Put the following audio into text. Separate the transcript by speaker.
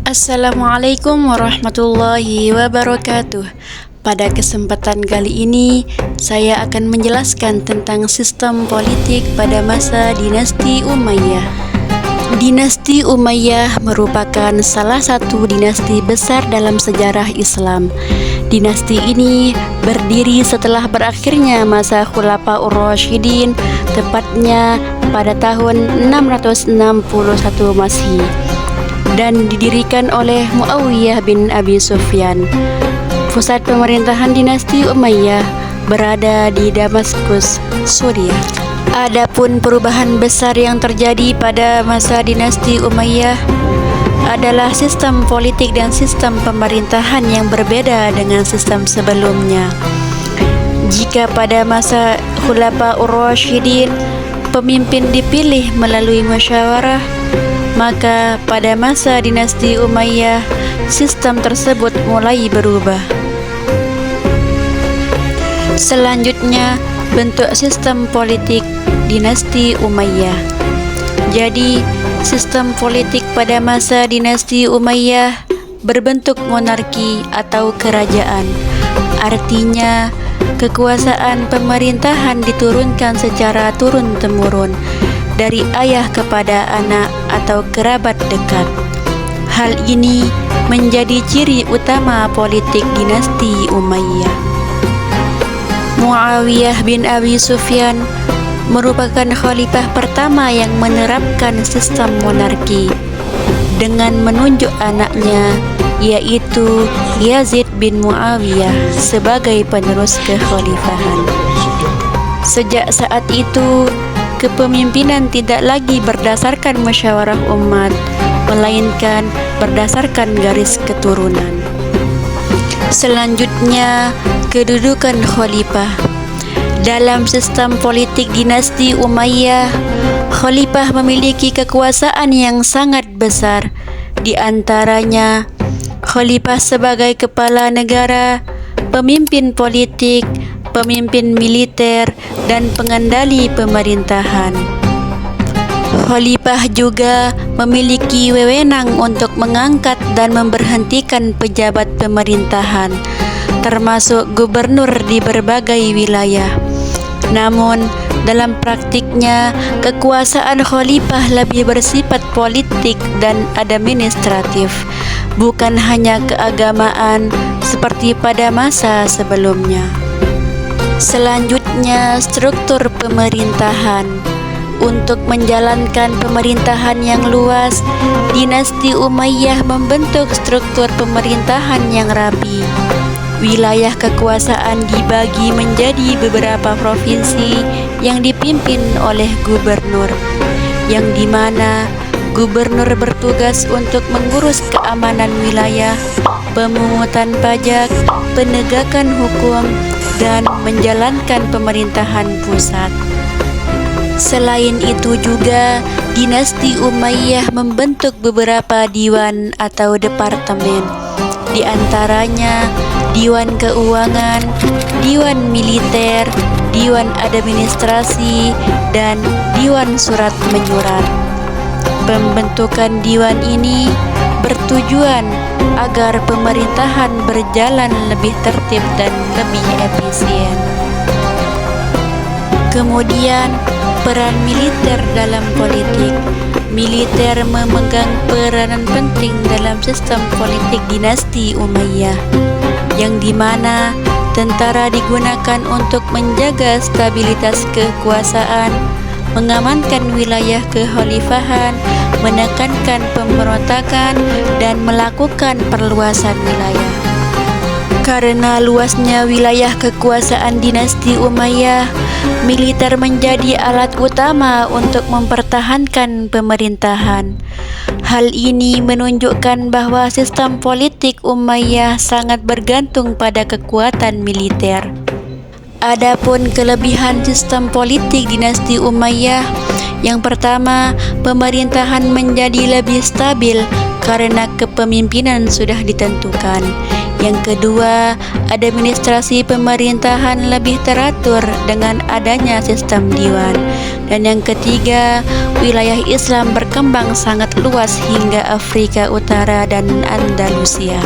Speaker 1: Assalamualaikum warahmatullahi wabarakatuh. Pada kesempatan kali ini, saya akan menjelaskan tentang sistem politik pada masa dinasti Umayyah. Dinasti Umayyah merupakan salah satu dinasti besar dalam sejarah Islam. Dinasti ini berdiri setelah berakhirnya masa Khulafaur Rasyidin, tepatnya pada tahun 661 Masehi, dan didirikan oleh Muawiyah bin Abi Sufyan. Pusat pemerintahan dinasti Umayyah berada di Damaskus, Suriah. Adapun perubahan besar yang terjadi pada masa dinasti Umayyah adalah sistem politik dan sistem pemerintahan yang berbeda dengan sistem sebelumnya. Jika pada masa Khulafaur Rasyidin pemimpin dipilih melalui musyawarah, maka pada masa dinasti Umayyah sistem tersebut mulai berubah. Selanjutnya, bentuk sistem politik dinasti Umayyah. Jadi, sistem politik pada masa dinasti Umayyah berbentuk monarki atau kerajaan. Artinya, kekuasaan pemerintahan diturunkan secara turun-temurun dari ayah kepada anak atau kerabat dekat. Hal ini menjadi ciri utama politik dinasti Umayyah. Muawiyah bin Abi Sufyan merupakan khalifah pertama yang menerapkan sistem monarki dengan menunjuk anaknya, yaitu Yazid bin Muawiyah, sebagai penerus kekhalifahan. Sejak saat itu, kepemimpinan tidak lagi berdasarkan musyawarah umat, melainkan berdasarkan garis keturunan. Selanjutnya, kedudukan khalifah. Dalam sistem politik dinasti Umayyah, khalifah memiliki kekuasaan yang sangat besar. Di antaranya, khalifah sebagai kepala negara, pemimpin politik, pemimpin militer, dan pengendali pemerintahan. Khalifah juga memiliki wewenang untuk mengangkat dan memberhentikan pejabat pemerintahan, termasuk gubernur di berbagai wilayah. Namun, dalam praktiknya, kekuasaan khalifah lebih bersifat politik dan administratif, bukan hanya keagamaan seperti pada masa sebelumnya. Selanjutnya, struktur pemerintahan. Untuk menjalankan pemerintahan yang luas, dinasti Umayyah membentuk struktur pemerintahan yang rapi. Wilayah kekuasaan dibagi menjadi beberapa provinsi yang dipimpin oleh gubernur, yang dimana gubernur bertugas untuk mengurus keamanan wilayah, pemungutan pajak, penegakan hukum, dan menjalankan pemerintahan pusat. Selain itu juga, dinasti Umayyah membentuk beberapa diwan atau departemen, di antaranya Diwan Keuangan, Diwan Militer, Diwan Administrasi, dan Diwan Surat Menyurat. Pembentukan diwan ini bertujuan agar pemerintahan berjalan lebih tertib dan lebih efisien. Kemudian, peran militer dalam politik. Militer memegang peranan penting dalam sistem politik dinasti Umayyah, yang dimana tentara digunakan untuk menjaga stabilitas kekuasaan, mengamankan wilayah kekhalifahan, menekankan pemberontakan, dan melakukan perluasan wilayah. Karena luasnya wilayah kekuasaan dinasti Umayyah, militer menjadi alat utama untuk mempertahankan pemerintahan. Hal ini menunjukkan bahwa sistem politik Umayyah sangat bergantung pada kekuatan militer. Adapun kelebihan sistem politik dinasti Umayyah, yang pertama, pemerintahan menjadi lebih stabil karena kepemimpinan sudah ditentukan. Yang kedua, administrasi pemerintahan lebih teratur dengan adanya sistem diwan. Dan yang ketiga, wilayah Islam berkembang sangat luas hingga Afrika Utara dan Andalusia.